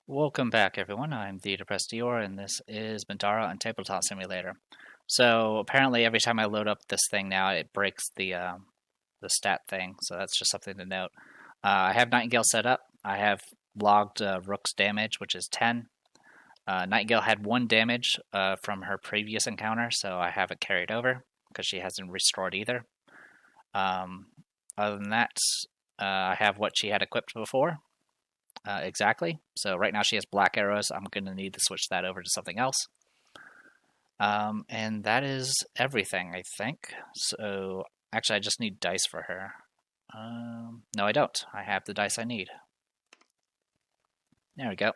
Welcome back, everyone. I'm the Depressed Dior, and this is Middara on Tabletop Simulator. So apparently, every time I load up this thing now, it breaks the stat thing. So that's just something to note. I have Nightingale set up. I have logged Rook's damage, which is 10. Nightingale had 1 damage from her previous encounter, so I have it carried over because she hasn't restored either. Other than that, I have what she had equipped before. Exactly. So right now she has black arrows. I'm going to need to switch that over to something else. And that is everything, I think. So actually, I just need dice for her. No, I don't. I have the dice I need. There we go.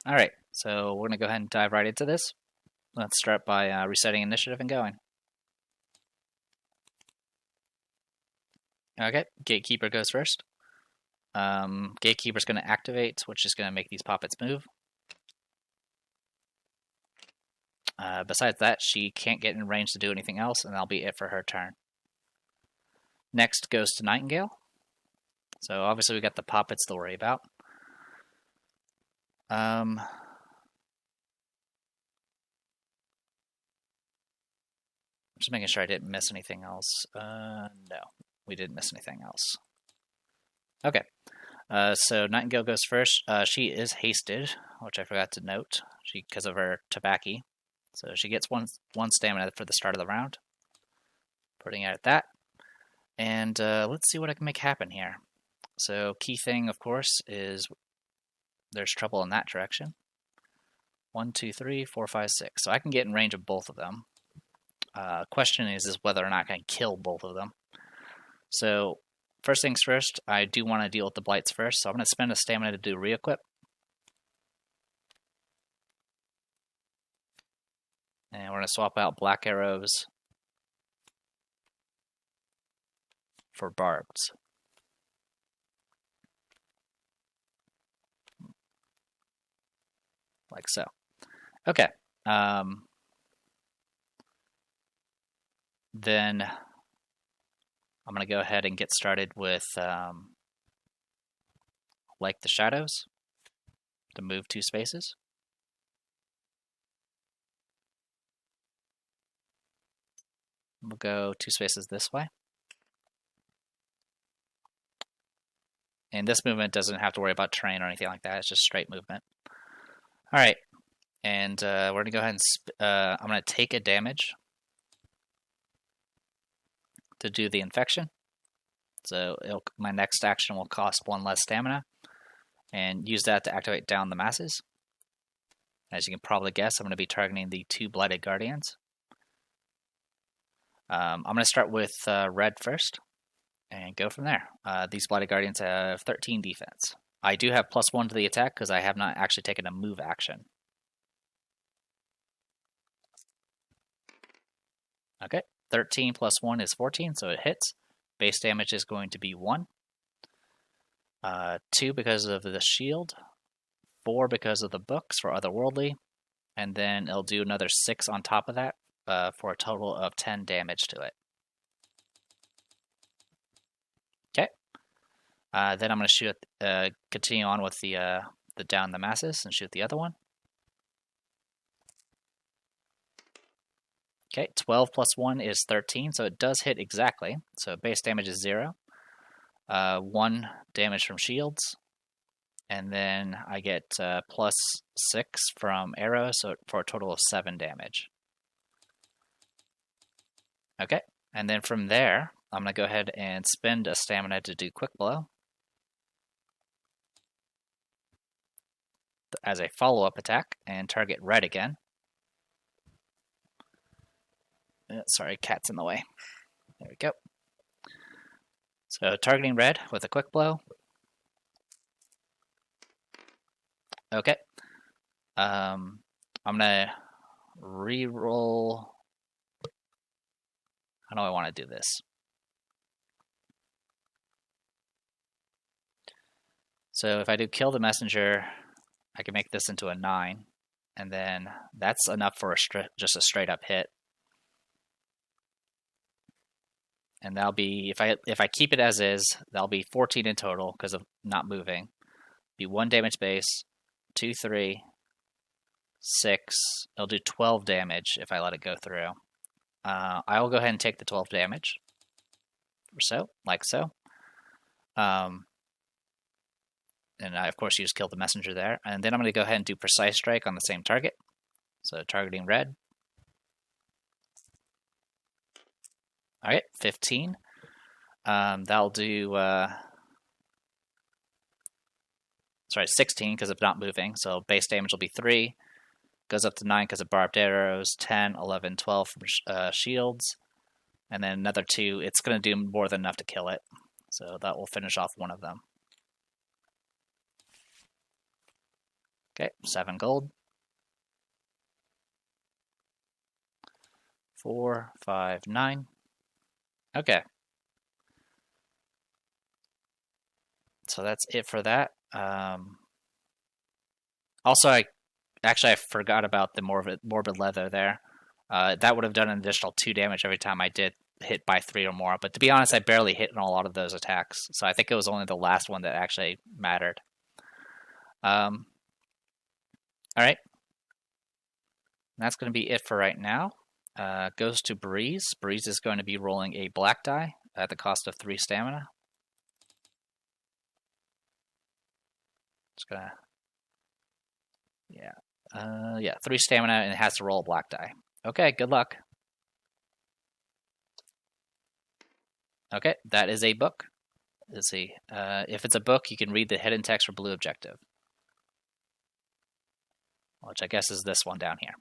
All right. So we're going to go ahead and dive right into this. Let's start by resetting initiative and going. Okay. Gatekeeper goes first. Gatekeeper's going to activate, which is going to make these puppets move. Besides that, she can't get in range to do anything else, and that'll be it for her turn. Next goes to Nightingale. So obviously we got the puppets to worry about. Just making sure I didn't miss anything else. No, we didn't miss anything else. Okay. So Nightingale goes first. She is hasted, which I forgot to note, because of her tobacco. So she gets one stamina for the start of the round. Putting it at that. And let's see what I can make happen here. So key thing, of course, is there's trouble in that direction. 1, 2, 3, 4, 5, 6. So I can get in range of both of them. Question is whether or not I can kill both of them. So first things first, I do want to deal with the blights first. So I'm going to spend a stamina to do re-equip. And we're going to swap out black arrows for barbs. Like so. Okay. Then I'm going to go ahead and get started with like the shadows to move 2 spaces. We'll go 2 spaces this way. And this movement doesn't have to worry about terrain or anything like that. It's just straight movement. All right. And we're going to go ahead and I'm going to take a damage to do the infection. So my next action will cost 1 less stamina, and use that to activate down the masses. As you can probably guess, I'm going to be targeting the 2 Blighted Guardians. I'm going to start with red first, and go from there. These Blighted Guardians have 13 defense. I do have +1 to the attack because I have not actually taken a move action. Okay, 13 plus 1 is 14, so it hits. Base damage is going to be 1. 2 because of the shield. 4 because of the books for otherworldly. And then it'll do another 6 on top of that for a total of 10 damage to it. Okay. Then I'm going to shoot, continue on with the down the masses and shoot the other one. Okay, 12 plus 1 is 13, so it does hit exactly. So base damage is 0. 1 damage from shields. And then I get +6 from arrows, so for a total of 7 damage. Okay, and then from there, I'm going to go ahead and spend a stamina to do Quick Blow as a follow-up attack and target red again. Sorry, cat's in the way. There we go. So targeting red with a Quick Blow. Okay. I'm gonna re-roll. How do I want to do this? So if I do kill the messenger, I can make this into a 9, and then that's enough for just a straight up hit. And that'll be, if I keep it as is, that'll be 14 in total because of not moving. be 1 damage base, 2, 3, 6. It'll do 12 damage if I let it go through. I will go ahead and take the 12 damage. Or so, like so. And I, of course, you just killed the messenger there. And then I'm going to go ahead and do Precise Strike on the same target. So targeting red. Alright, 15. That'll do... 16 because of not moving. So base damage will be 3. Goes up to 9 because of barbed arrows. 10, 11, 12 from shields. And then another 2. It's going to do more than enough to kill it. So that will finish off one of them. Okay, 7 gold. 4, 5, 9. Okay. So that's it for that. Also, I forgot about the morbid leather there. That would have done an additional 2 damage every time I did hit by 3 or more. But to be honest, I barely hit on a lot of those attacks. So I think it was only the last one that actually mattered. Alright. That's going to be it for right now. Goes to Breeze. Breeze is going to be rolling a black die at the cost of 3 stamina. Just gonna... Yeah, 3 stamina, and it has to roll a black die. Okay, good luck. Okay, that is a book. Let's see. If it's a book, you can read the hidden text for blue objective. Which I guess is this one down here.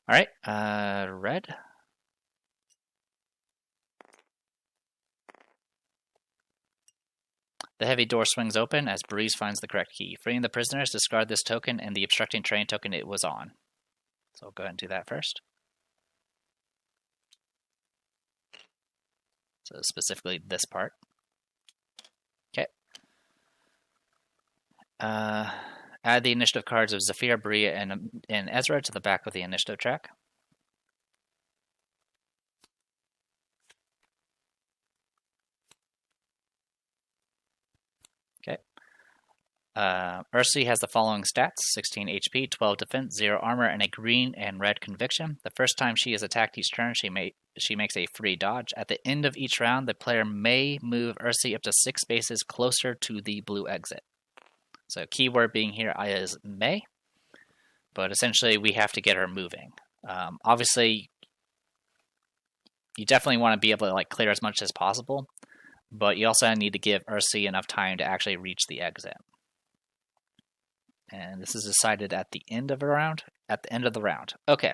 Alright, red. The heavy door swings open as Breeze finds the correct key. Freeing the prisoners, discard this token and the obstructing train token it was on. So I'll go ahead and do that first. So specifically this part. Okay. Add the initiative cards of Zephyr, Bria, and Ezra to the back of the initiative track. Okay. Ursi has the following stats: 16 HP, 12 defense, 0 armor, and a green and red conviction. The first time she is attacked each turn, she makes a free dodge. At the end of each round, the player may move Ursi up to 6 spaces closer to the blue exit. So keyword being here is may, but essentially we have to get her moving. Obviously, you definitely want to be able to clear as much as possible, but you also need to give Ursi enough time to actually reach the exit. And this is decided at the end of the round. At the end of the round. Okay.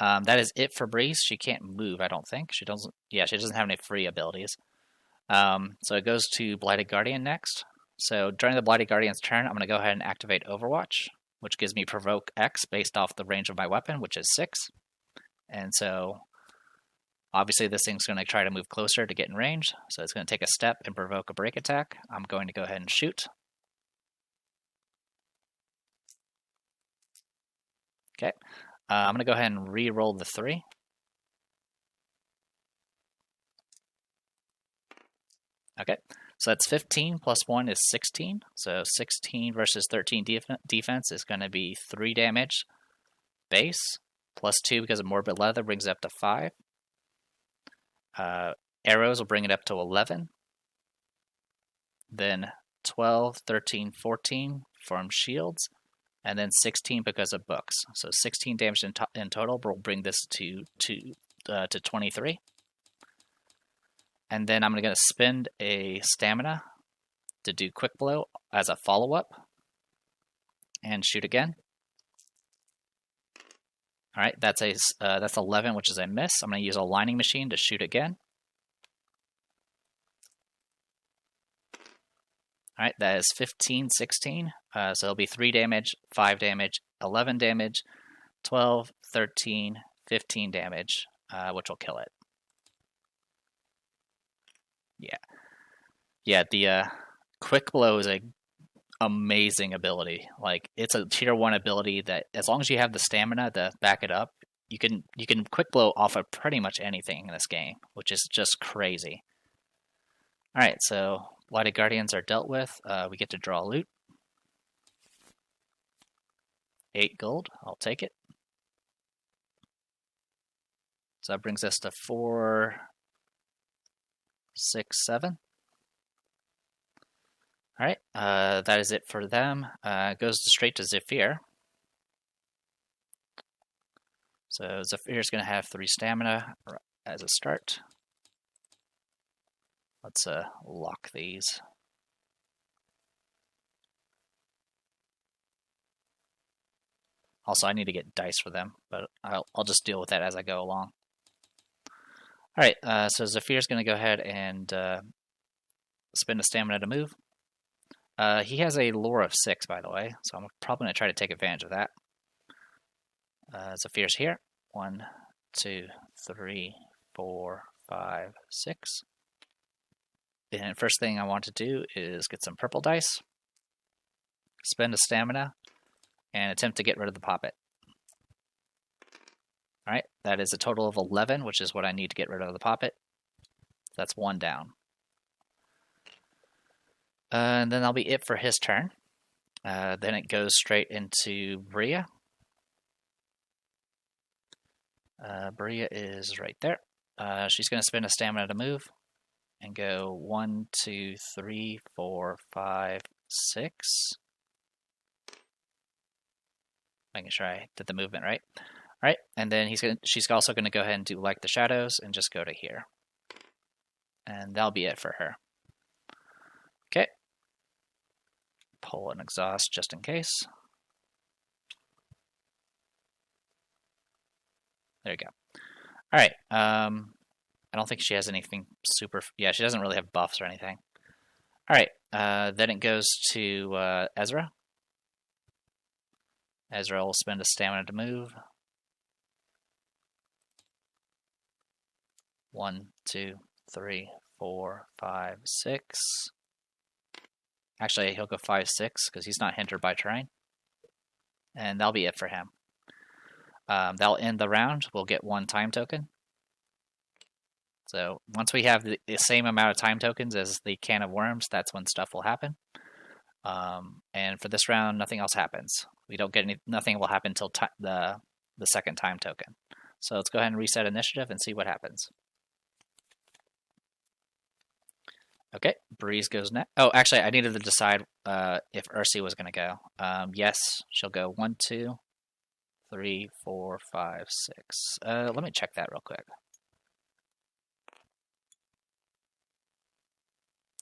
That is it for Breeze. She can't move, I don't think. She doesn't have any free abilities. So it goes to Blighted Guardian next. So during the Blighted Guardian's turn, I'm going to go ahead and activate Overwatch, which gives me Provoke X based off the range of my weapon, which is 6. And so, obviously this thing's going to try to move closer to get in range. So it's going to take a step and provoke a break attack. I'm going to go ahead and shoot. Okay. I'm going to go ahead and re-roll the 3. Okay. So that's 15 plus 1 is 16. So 16 versus 13 defense is going to be 3 damage base. Plus 2 because of Morbid Leather brings it up to 5. Arrows will bring it up to 11. Then 12, 13, 14 from shields. And then 16 because of books. So 16 damage in total will bring this to 23. And then I'm going to spend a stamina to do Quick Blow as a follow-up. And shoot again. Alright, that's 11, which is a miss. I'm going to use a lining machine to shoot again. Alright, that is 15, 16. So it'll be 3 damage, 5 damage, 11 damage, 12, 13, 15 damage, which will kill it. Yeah, the Quick Blow is a amazing ability. It's a tier 1 ability that, as long as you have the stamina to back it up, you can Quick Blow off of pretty much anything in this game, which is just crazy. Alright, so Blighted Guardians are dealt with. We get to draw loot. 8 gold. I'll take it. So that brings us to 4, 6, 7. All right, that is it for them. Goes straight to Zephyr. So Zephyr's going to have 3 stamina as a start. Let's lock these. Also, I need to get dice for them, but I'll just deal with that as I go along. All right, so Zephyr's going to go ahead and spend a stamina to move. He has a lore of 6, by the way, so I'm probably going to try to take advantage of that. Zephyr's here. 1, 2, 3, 4, 5, 6. And first thing I want to do is get some purple dice, spend a stamina, and attempt to get rid of the poppet. Alright, that is a total of 11, which is what I need to get rid of the poppet. That's 1 down. And then that'll be it for his turn. Then it goes straight into Bria. Bria is right there. She's going to spend a stamina to move and go 1, 2, 3, 4, 5, 6. Making sure I did the movement right. All right, and then she's also going to go ahead and do like the shadows and just go to here. And that'll be it for her. Okay. Pull an exhaust just in case. There you go. All right. I don't think she has anything super. Yeah, she doesn't really have buffs or anything. All right. Then it goes to Ezra. Ezra will spend a stamina to move. 1, 2, 3, 4, 5, 6. Actually, he'll go 5, 6 because he's not hindered by terrain. And that'll be it for him. That'll end the round. We'll get 1 time token. So once we have the same amount of time tokens as the can of worms, that's when stuff will happen. And for this round, nothing else happens. We don't get nothing will happen until the second time token. So let's go ahead and reset initiative and see what happens. Okay, Breeze goes next. Oh, actually, I needed to decide if Ursi was going to go. Yes, she'll go 1, 2, 3, 4, 5, 6. Let me check that real quick.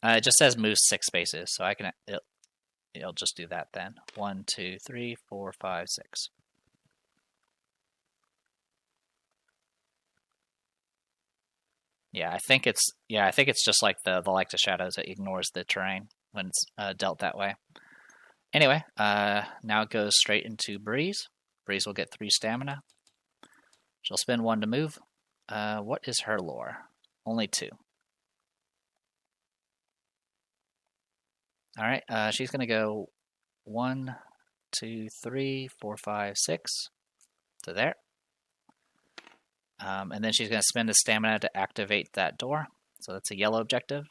It just says move 6 spaces, so I can. It'll just do that then. 1, 2, 3, 4, 5, 6. Yeah, I think it's just like the like the shadows. It ignores the terrain when it's dealt that way. Anyway, now it goes straight into Breeze. Breeze will get 3 stamina. She'll spend 1 to move. What is her lore? Only 2. All right, she's going to go 1, 2, 3, 4, 5, 6 to there. And then she's going to spend a stamina to activate that door. So that's a yellow objective.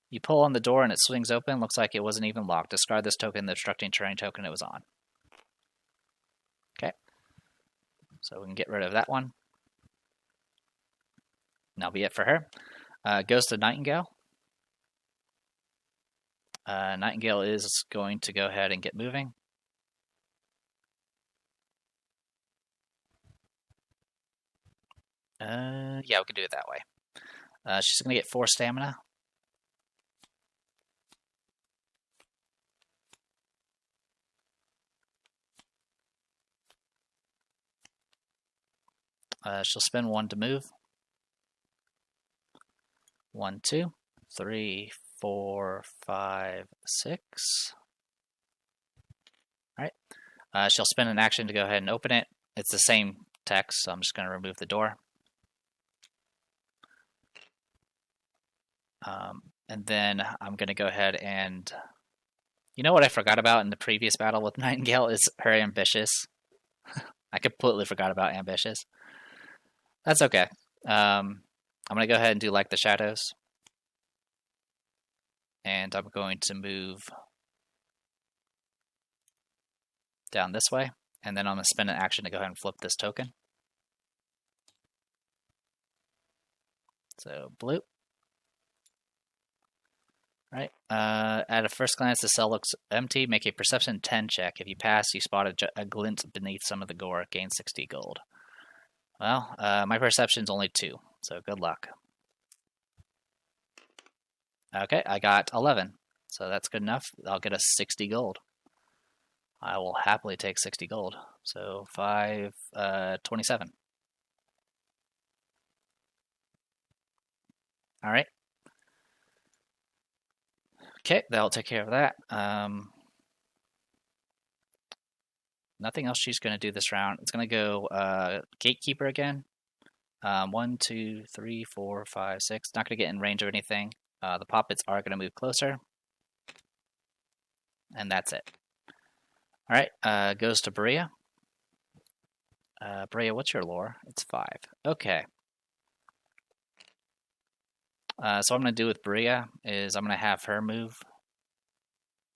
You pull on the door and it swings open. Looks like it wasn't even locked. Discard this token, the obstructing terrain token it was on. Okay. So we can get rid of that one. And that'll be it for her. Goes to Nightingale. Nightingale is going to go ahead and get moving. Yeah, we can do it that way. She's going to get 4 stamina. She'll spend 1 to move. 1, 2, 3, 4, 5, 6. All right. She'll spend an action to go ahead and open it. It's the same text, so I'm just going to remove the door. And then I'm going to go ahead and... You know what I forgot about in the previous battle with Nightingale is her ambitious. I completely forgot about ambitious. That's okay. I'm going to go ahead and do like the shadows. And I'm going to move down this way, and then I'm going to spend an action to go ahead and flip this token. So blue. Right. At a first glance, the cell looks empty. Make a perception 10 check. If you pass, you spot a glint beneath some of the gore. Gain 60 gold. Well, my perception's only 2, so good luck. Okay, I got 11, so that's good enough. I'll get a 60 gold. I will happily take 60 gold. So 27. All right. Okay, that'll take care of that. Nothing else she's going to do this round. It's going to go Gatekeeper again. 1, 2, 3, 4, 5, 6. Not going to get in range of anything. The poppets are going to move closer. And that's it. All right, goes to Bria. Bria, what's your lore? It's 5. Okay. So what I'm going to do with Bria is I'm going to have her move.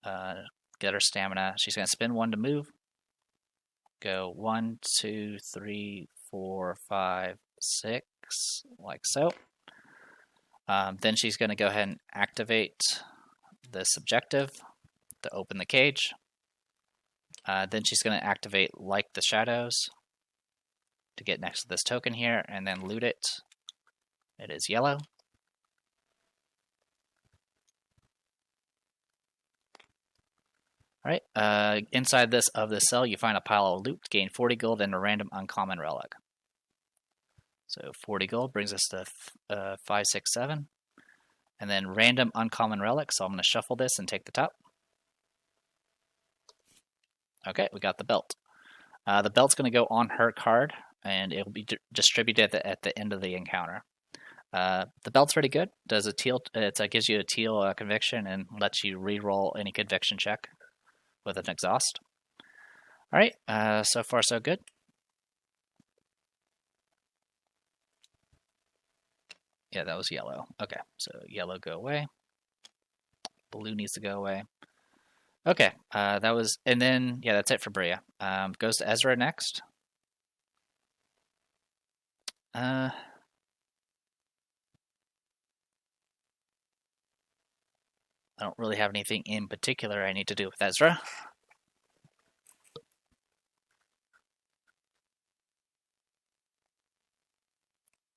Get her stamina. She's going to spend 1 to move. Go 1, 2, 3, 4, 5, 6, like so. Then she's going to go ahead and activate this objective to open the cage. Then she's going to activate Like the Shadows to get next to this token here, and then loot it. It is yellow. All right. Inside this cell, you find a pile of loot. Gain 40 gold and a random uncommon relic. So 40 gold brings us to 5, 6, 7. And then random uncommon relic. So I'm going to shuffle this and take the top. Okay, we got the belt. The belt's going to go on her card, and it will be distributed at the end of the encounter. The belt's pretty good. Does a teal? It gives you a teal conviction and lets you re-roll any conviction check with an exhaust. All right, so far so good. Yeah, that was yellow. Okay, so yellow go away. Blue needs to go away. Okay, that was, and then, yeah, that's it for Bria. Goes to Ezra next. I don't really have anything in particular I need to do with Ezra.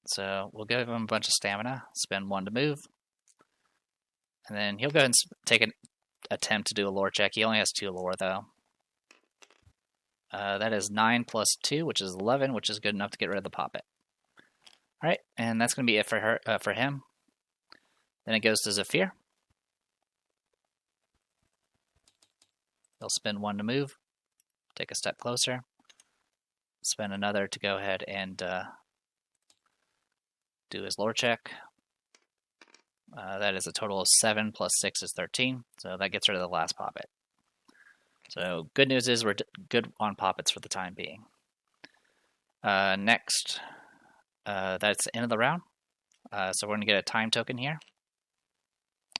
So we'll give him a bunch of stamina, spend 1 to move. And then he'll go ahead and take an attempt to do a lore check. He only has 2 lore, though. That is 9 plus 2, which is 11, which is good enough to get rid of the poppet. All right, and that's going to be it for for him. Then it goes to Zephyr. He'll spend 1 to move, take a step closer, spend another to go ahead and do his lore check. That is a total of 7 plus 6 is 13, so that gets rid of the last poppet. So good news is we're good on poppets for the time being. Next, that's the end of the round. So we're going to get a time token here.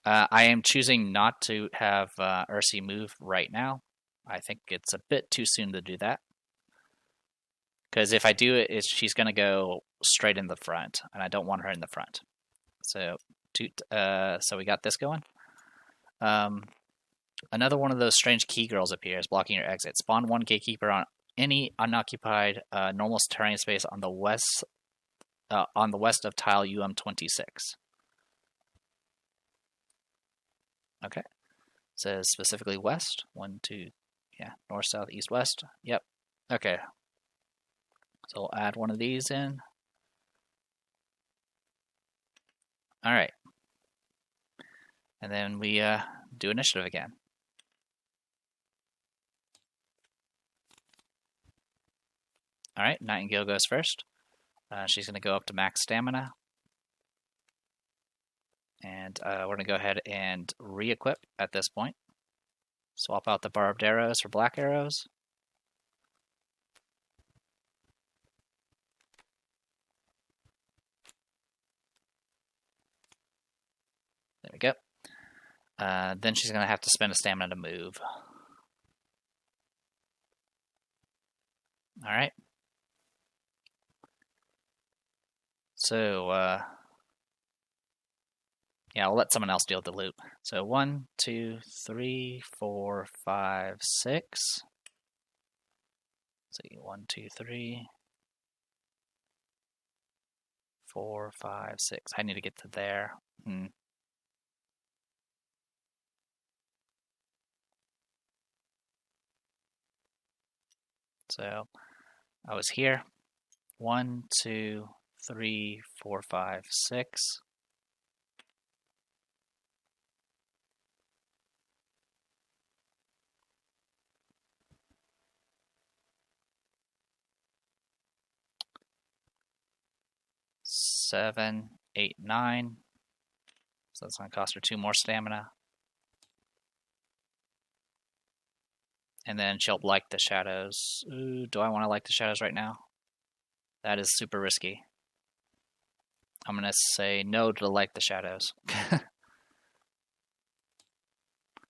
I am choosing not to have Ursi move right now. I think it's a bit too soon to do that. Because if I do it, she's going to go straight in the front, and I don't want her in the front. So we got this going. Another one of those strange key girls appears, blocking your exit. Spawn 1 gatekeeper on any unoccupied normal terrain space on the west of tile UM26. Okay. It says specifically west. 1, 2, yeah, north, south, east, west. Yep. Okay. So we'll add one of these in. All right. And then we do initiative again. All right, Nightingale goes first. She's going to go up to max stamina. And we're going to go ahead and re-equip at this point. Swap out the barbed arrows for black arrows. There we go. Then she's going to have to spend a stamina to move. Alright. So, yeah, I'll let someone else deal with the loot. So 1, 2, 3, 4, 5, 6. Let's see, 1, 2, 3, 4, 5, 6. I need to get to there. So I was here. 1, 2, 3, 4, 5, 6. Seven, 8, 9. So that's going to cost her 2 more stamina. And then she'll like the shadows. Ooh, do I want to like the shadows right now? That is super risky. I'm going to say no to like the shadows.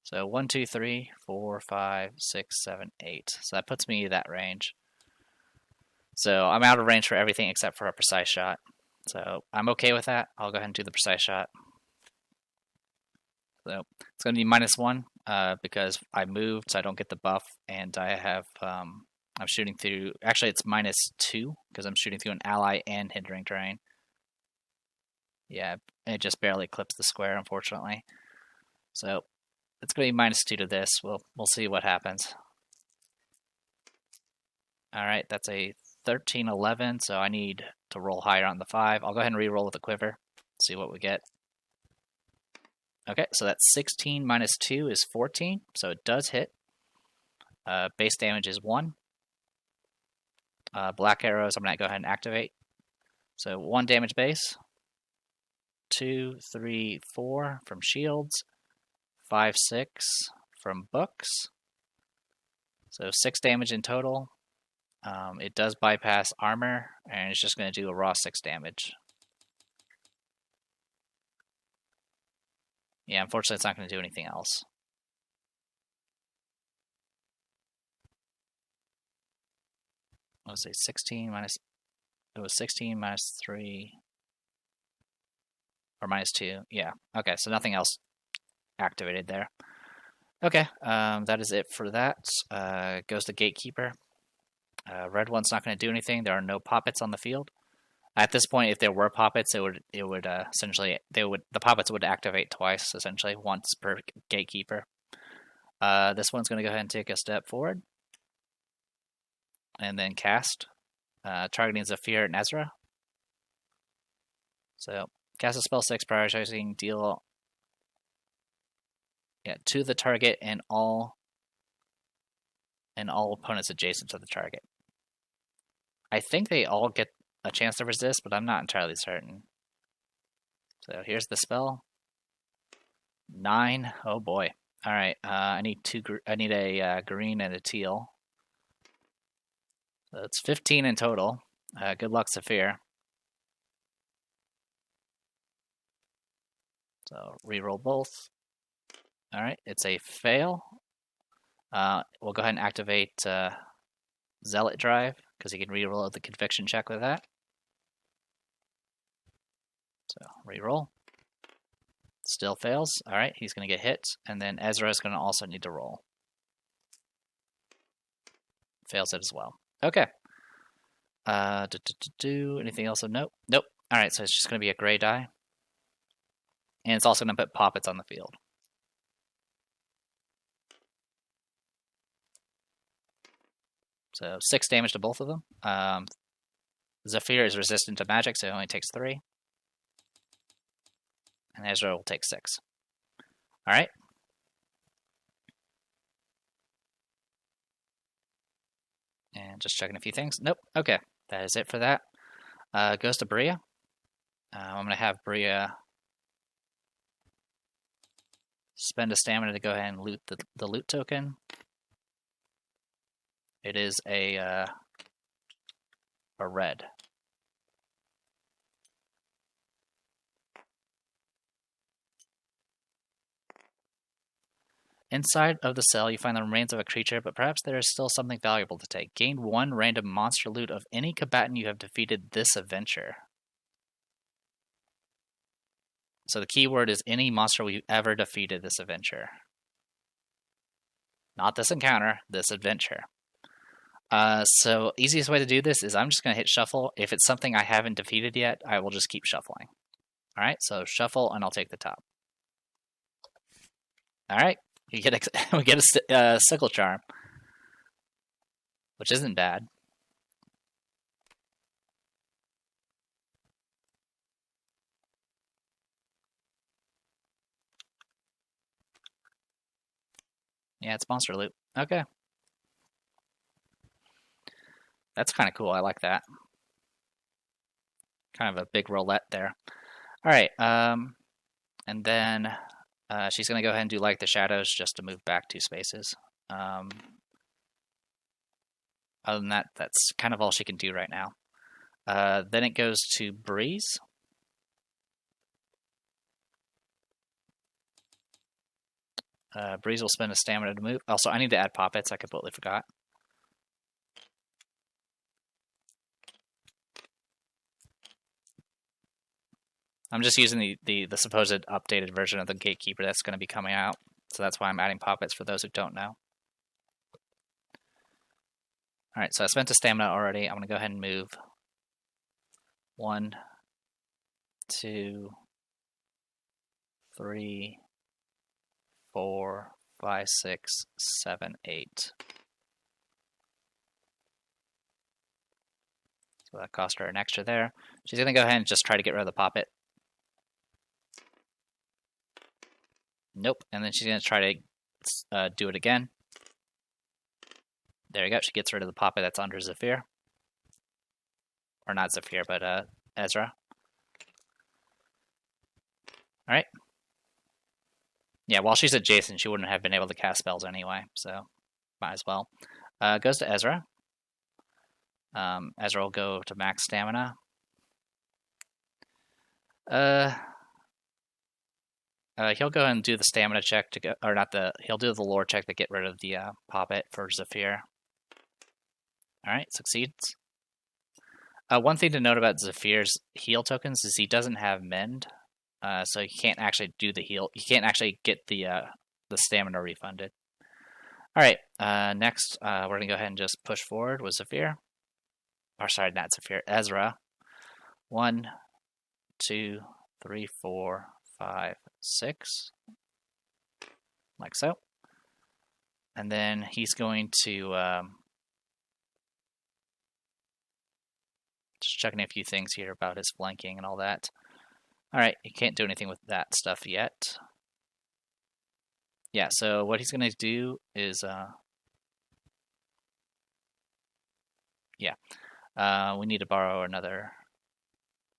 So 1, 2, 3, 4, 5, 6, 7, 8. So that puts me that range. So I'm out of range for everything except for a precise shot. So I'm okay with that. I'll go ahead and do the precise shot. So it's going to be -1 because I moved, so I don't get the buff, and I have I'm shooting through. Actually, it's -2 because I'm shooting through an ally and hindering terrain. Yeah, it just barely clips the square, unfortunately. So it's going to be -2 to this. We'll see what happens. All right, that's a 13, 11, so I need to roll higher on the 5. I'll go ahead and re-roll with the quiver, see what we get. Okay, so that's 16 minus 2 is 14, so it does hit. Base damage is 1. Black arrows, I'm going to go ahead and activate. So 1 damage base, 2, 3, 4 from shields, 5, 6 from books. So 6 damage in total. It does bypass armor, and it's just going to do a raw 6 damage. Yeah, unfortunately, it's not going to do anything else. Let's say 16 minus. It was 16 minus 3 or -2. Yeah. Okay, so nothing else activated there. Okay, that is it for that. Goes to Gatekeeper. Red one's not going to do anything. There are no poppets on the field. At this point, if there were poppets, it would essentially the poppets would activate twice, essentially once per Gatekeeper. This one's going to go ahead and take a step forward, and then cast, targeting Zephyr and Ezra. So cast a spell 6, prioritizing deal to the target and all opponents adjacent to the target. I think they all get a chance to resist, but I'm not entirely certain. So here's the spell. 9. Oh boy. All right. I need a green and a teal. So it's 15 in total. Good luck, Zephyr. So reroll both. All right. It's a fail. We'll go ahead and activate Zealot Drive because he can reroll the conviction check with that. So reroll. Still fails. All right, he's going to get hit, and then Ezra is going to also need to roll. Fails it as well. Okay. Anything else of note? Nope. All right, so it's just going to be a gray die, and it's also going to put poppets on the field. So 6 damage to both of them. Zephyr is resistant to magic, so it only takes 3. And Ezra will take 6. All right. And just checking a few things. Nope. Okay. That is it for that. Goes to Bria. I'm going to have Bria spend a stamina to go ahead and loot the loot token. It is a red. Inside of the cell, you find the remains of a creature, but perhaps there is still something valuable to take. Gain 1 random monster loot of any combatant you have defeated this adventure. So the key word is any monster we've ever defeated this adventure. Not this encounter, this adventure. So easiest way to do this is I'm just going to hit shuffle. If it's something I haven't defeated yet, I will just keep shuffling. All right, so shuffle, and I'll take the top. All right, we get a sickle charm, which isn't bad. Yeah, it's monster loot. Okay. That's kind of cool. I like that. Kind of a big roulette there. All right. And then she's going to go ahead and do like the shadows just to move back 2 spaces. Other than that, that's kind of all she can do right now. Then it goes to Breeze. Breeze will spend a stamina to move. Also, I need to add poppets. I completely forgot. I'm just using the supposed updated version of the Gatekeeper that's going to be coming out. So that's why I'm adding poppets for those who don't know. Alright, so I spent a stamina already. I'm going to go ahead and move 1, 2, 3, 4, 5, 6, 7, 8. So that cost her an extra there. She's going to go ahead and just try to get rid of the poppet. Nope. And then she's going to try to do it again. There you go. She gets rid of the poppet that's under Zephyr. Or not Zephyr, but Ezra. Alright. Yeah, while she's adjacent, she wouldn't have been able to cast spells anyway, so might as well. Goes to Ezra. Ezra will go to max stamina. He'll go and do the stamina check to go, or not the. He'll do the lore check to get rid of the poppet for Zephyr. All right, succeeds. One thing to note about Zephyr's heal tokens is he doesn't have mend, so you can't actually do the heal. You can't actually get the stamina refunded. All right, next we're gonna go ahead and just push forward with Zephyr. Or sorry, not Zephyr, Ezra. 1, 2, 3, 4, 5, 6, like so. And then he's going to just checking a few things here about his flanking and all that. All right, he can't do anything with that stuff yet. Yeah, so what he's going to do is, we need to borrow another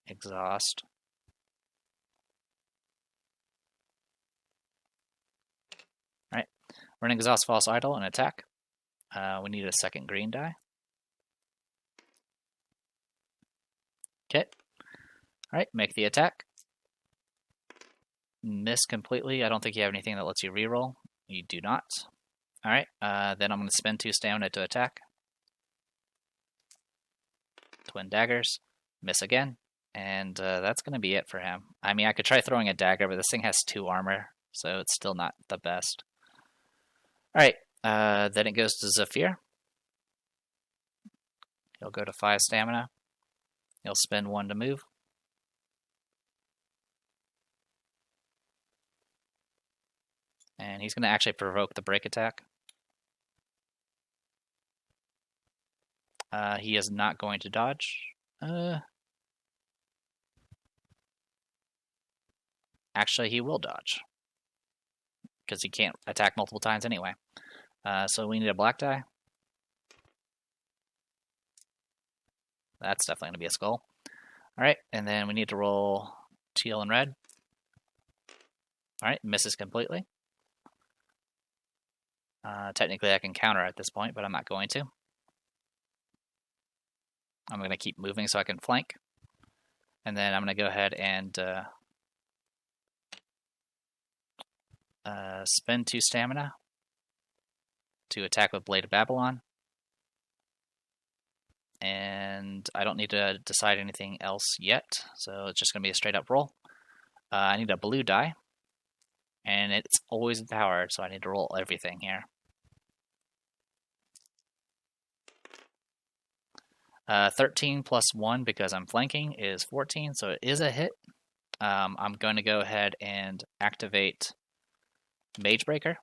exhaust. All right, we're going to exhaust false idol and attack. We need a second green die. Okay. All right, make the attack. Miss completely. I don't think you have anything that lets you reroll. You do not. All right, then I'm going to spend 2 stamina to attack. Twin daggers. Miss again. And that's going to be it for him. I mean, I could try throwing a dagger, but this thing has 2 armor, so it's still not the best. All right, then it goes to Zephyr. He'll go to 5 stamina. He'll spend 1 to move. And he's going to actually provoke the break attack. He is not going to dodge. Actually, he will dodge. Because he can't attack multiple times anyway. So we need a black die. That's definitely going to be a skull. Alright, and then we need to roll teal and red. Alright, misses completely. Technically I can counter at this point, but I'm not going to. I'm going to keep moving so I can flank. And then I'm going to go ahead and spend 2 stamina. to attack with Blade of Babylon. And I don't need to decide anything else yet, so it's just going to be a straight up roll. I need a blue die, and it's always empowered, so I need to roll everything here. 13 plus 1 because I'm flanking is 14, so it is a hit. I'm going to go ahead and activate Mage Breaker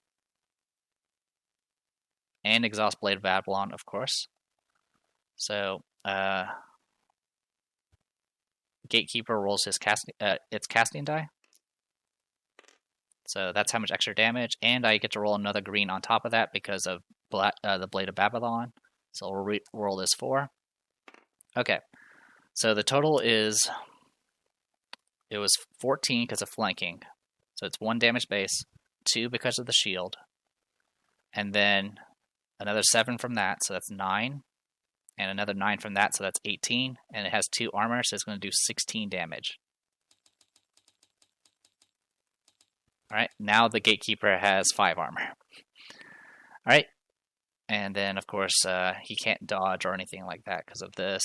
and exhaust Blade of Babylon, of course. So Gatekeeper rolls his its casting die. So that's how much extra damage, and I get to roll another green on top of that because of the Blade of Babylon. So we'll roll this 4. Okay, so the total is, it was 14 because of flanking. So it's 1 damage base, 2 because of the shield, and then another 7 from that, so that's 9, and another 9 from that, so that's 18, and it has 2 armor, so it's going to do 16 damage. Alright, now the Gatekeeper has 5 armor. Alright, and then of course he can't dodge or anything like that because of this.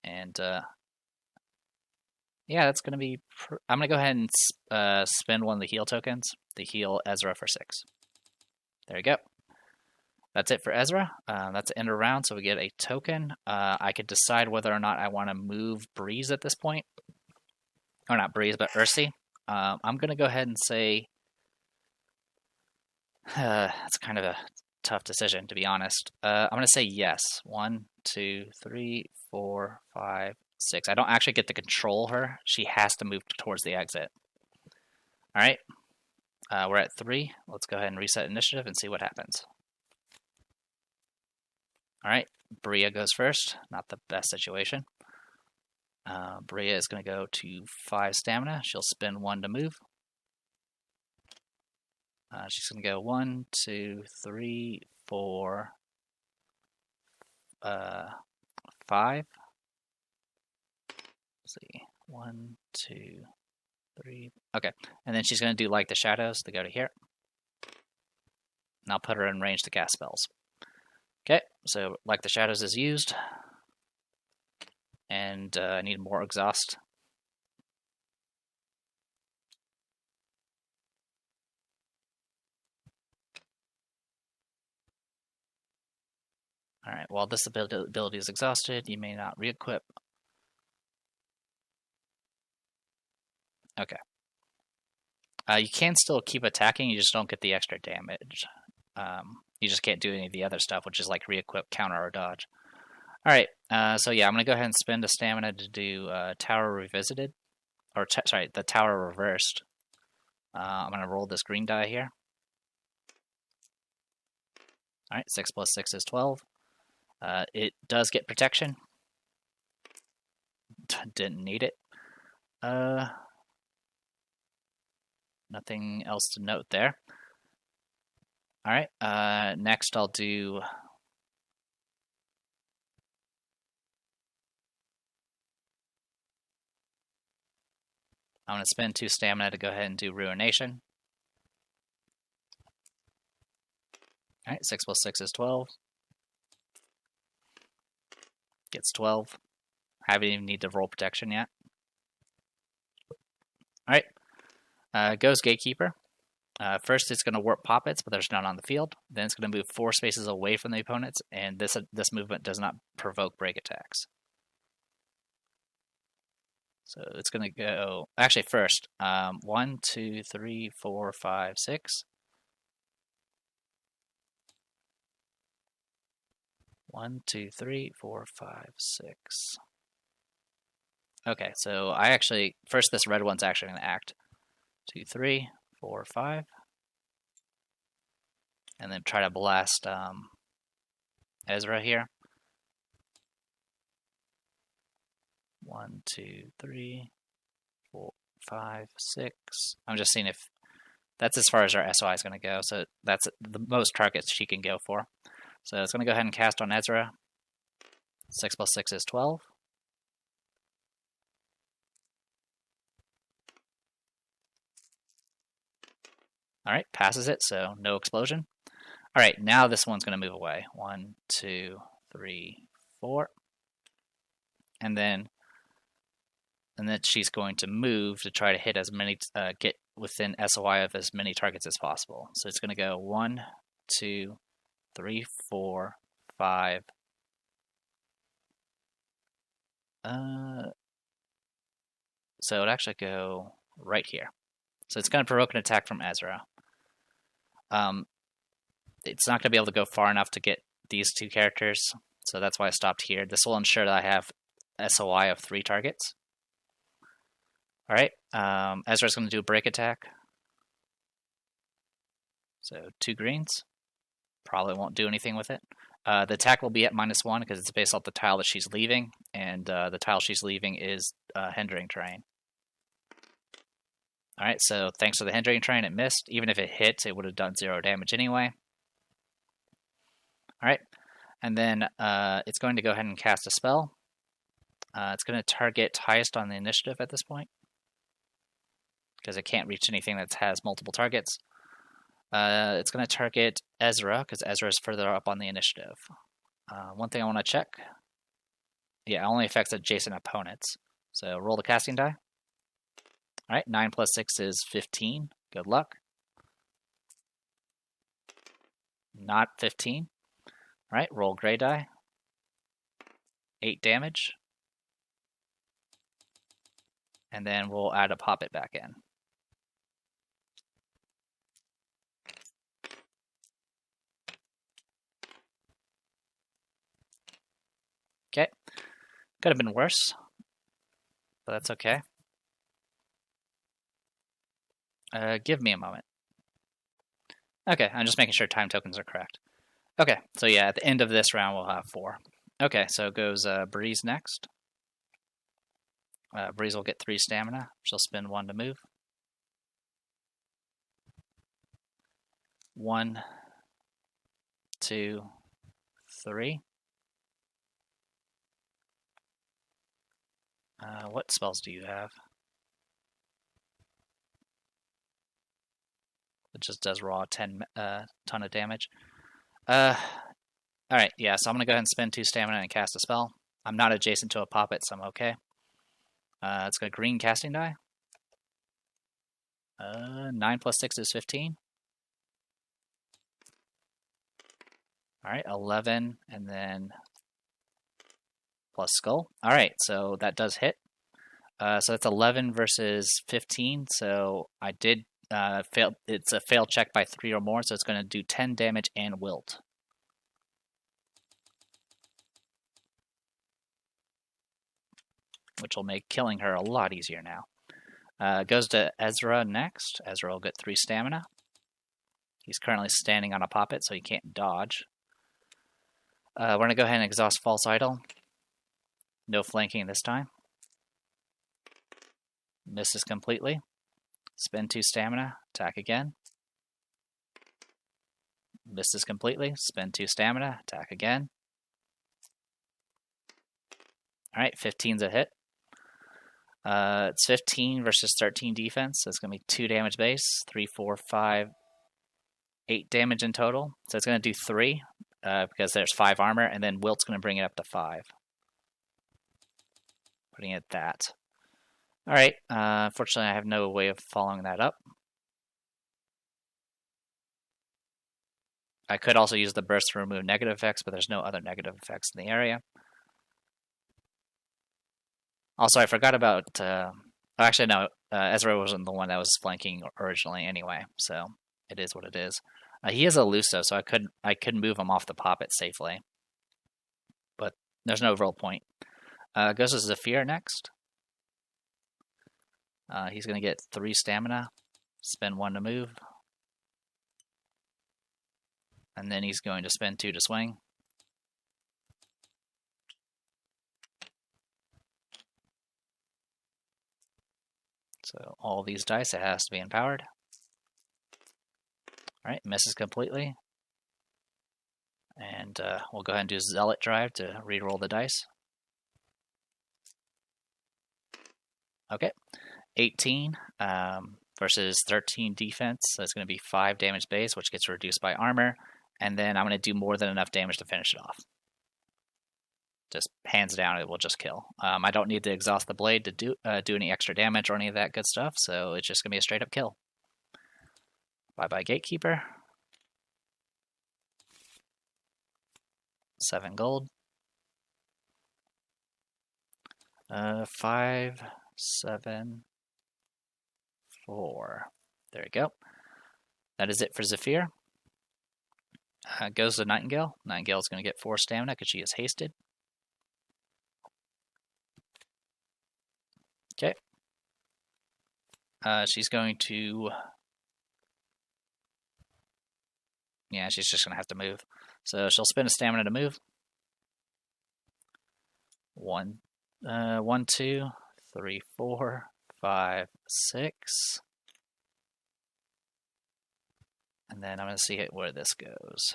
And yeah, that's going to be... I'm going to go ahead and spend one of the heal tokens to heal Ezra for 6. There you go. That's it for Ezra. That's the end of the round, so we get a token. I could decide whether or not I want to move Breeze at this point. Or not Breeze, but Ursi. I'm going to go ahead and say... it's kind of a tough decision, to be honest. I'm going to say yes. 1, 2, 3, 4, 5, 6. I don't actually get to control her. She has to move towards the exit. Alright. We're at 3. Let's go ahead and reset initiative and see what happens. Alright. Bria goes first. Not the best situation. Bria is going to go to 5 stamina. She'll spend 1 to move. She's going to go 1, 2, 3, 4, 5. Let's see. 1, 2, 3. Okay. And then she's going to do like the shadows to go to here. And I'll put her in range to cast spells. Okay. So like the shadows is used. And I need more exhaust. Alright, while this ability is exhausted, you may not re-equip. Okay. You can still keep attacking, you just don't get the extra damage. You just can't do any of the other stuff, which is like re-equip, counter, or dodge. Alright, so yeah, I'm going to go ahead and spend a stamina to do Tower Revisited. Or, sorry, the Tower Reversed. I'm going to roll this green die here. Alright, 6 plus 6 is 12. It does get protection. Didn't need it. Nothing else to note there. Alright, next I'll do... I'm going to spend 2 stamina to go ahead and do Ruination. Alright, 6 plus 6 is 12. Gets 12. Haven't even need to roll protection yet. Alright. Goes Gatekeeper. First it's going to warp Poppets, but there's none on the field. Then it's going to move 4 spaces away from the opponents, and this movement does not provoke break attacks. So it's going to go... Actually, first, 1, 2, 3, 4, 5, 6. 1, 2, 3, 4, 5, 6. Okay, so I actually... First, this red one's actually going to act. 2, 3, 4, 5. And then try to blast Ezra here. 1, 2, 3, 4, 5, 6. I'm just seeing if that's as far as our SOI is going to go. So that's the most targets she can go for. So it's going to go ahead and cast on Ezra. 6 plus 6 is 12. Alright, passes it, so no explosion. All right, now this one's going to move away. 1, 2, 3, 4. And then she's going to move to try to hit as many, get within SOI of as many targets as possible. So it's going to go 1, 2, 3, 4, 5. So it'd actually go right here. So it's going to provoke an attack from Ezra. It's not going to be able to go far enough to get these two characters, so that's why I stopped here. This will ensure that I have SOI of 3 targets. Alright, Ezra's going to do a break attack. So 2 greens. Probably won't do anything with it. The attack will be at -1 because it's based off the tile that she's leaving, and the tile she's leaving is hindering terrain. Alright, so thanks to the hindering terrain, it missed. Even if it hit, it would have done 0 damage anyway. Alright, and then it's going to go ahead and cast a spell. It's going to target highest on the initiative at this point, because it can't reach anything that has multiple targets. It's going to target Ezra, because Ezra is further up on the initiative. One thing I want to check. Yeah, it only affects adjacent opponents. So roll the casting die. Alright, 9 plus 6 is 15. Good luck. Not 15. Alright, roll gray die. 8 damage. And then we'll add a poppet back in. Okay. Could have been worse, but that's okay. Give me a moment. Okay, I'm just making sure time tokens are correct. Okay, so yeah, at the end of this round, we'll have 4. Okay, so it goes Breeze next. Breeze will get 3 stamina. She'll spend 1 to move. 1, 2, 3. What spells do you have? It just does raw ton of damage. Alright, yeah, so I'm going to go ahead and spend 2 stamina and cast a spell. I'm not adjacent to a poppet, so I'm okay. It's got a green casting die. 9 plus 6 is 15. Alright, 11, and then plus skull. Alright, so that does hit. So that's 11 versus 15, so I did fail. It's a failed check by 3 or more, so it's going to do 10 damage and wilt. Which will make killing her a lot easier now. Goes to Ezra next. Ezra will get 3 stamina. He's currently standing on a poppet, so he can't dodge. We're going to go ahead and exhaust False Idol. No flanking this time. Misses completely. Spend 2 stamina. Attack again. Misses completely. Spend 2 stamina. Attack again. Alright, 15's a hit. It's 15 versus 13 defense, so it's going to be 2 damage base, 3, 4, 5, 8 damage in total. So it's going to do 3, because there's 5 armor, and then Wilt's going to bring it up to 5. Putting it at that. Alright, unfortunately I have no way of following that up. I could also use the burst to remove negative effects, but there's no other negative effects in the area. Also, I forgot about, actually no, Ezra wasn't the one that was flanking originally anyway, so it is what it is. He is elusive, so I could move him off the poppet safely, but there's no real point. Goes to Zephyr next. He's going to get 3 stamina, spend 1 to move, and then he's going to spend 2 to swing. So all these dice, it has to be empowered. Alright, misses completely. And we'll go ahead and do Zealot Drive to reroll the dice. Okay, 18 versus 13 defense. So it's going to be 5 damage base, which gets reduced by armor. and then I'm going to do more than enough damage to finish it off. Just hands down, it will just kill. I don't need to exhaust the blade to do any extra damage or any of that good stuff, so it's just going to be a straight up kill. Bye-bye, Gatekeeper. 7 gold. 5, 7, 4. There we go. That is it for Zephyr. Goes to Nightingale. Nightingale is going to get 4 stamina because she is hasted. Okay. She's going to... Yeah, she's just going to have to move. So she'll spend a stamina to move. 1, 2, 3, 4, 5, 6. And then I'm going to see where this goes.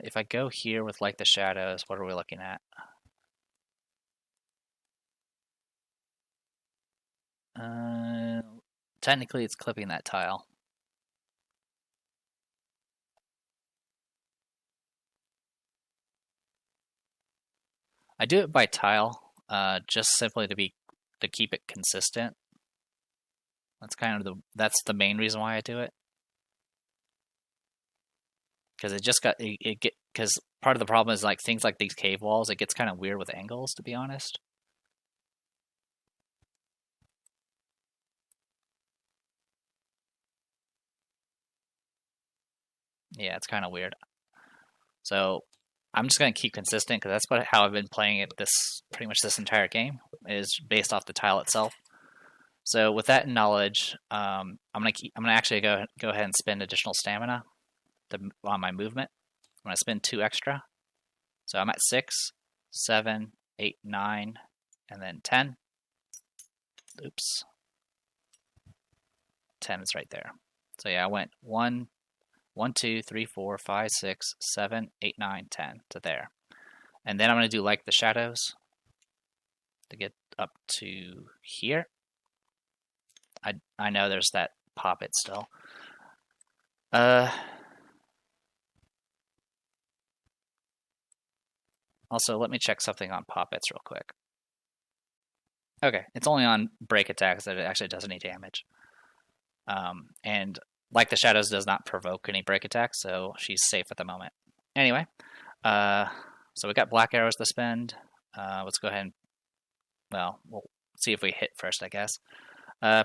If I go here with like the shadows, what are we looking at? Technically it's clipping that tile. I do it by tile, just simply to keep it consistent. That's kind of that's the main reason why I do it. Because because part of the problem is like things like these cave walls, it gets kind of weird with angles, to be honest. Yeah, it's kind of weird. So I'm just going to keep consistent because that's how I've been playing it pretty much this entire game, is based off the tile itself. So with that knowledge, I'm gonna actually go ahead and spend additional stamina on my movement. I'm gonna spend 2 extra. So I'm at 6, 7, 8, 9, and then 10. Oops. 10 is right there. So yeah, I went 1, 2, 3, 4, 5, 6, 7, 8, 9, 10 to there. And then I'm going to do like the shadows to get up to here. I know there's that poppet still. Also, let me check something on poppets real quick. Okay, it's only on break attacks that it actually does any damage. And like the shadows does not provoke any break attacks, so she's safe at the moment. Anyway, so we got black arrows to spend. Let's go ahead and, well, we'll see if we hit first, I guess.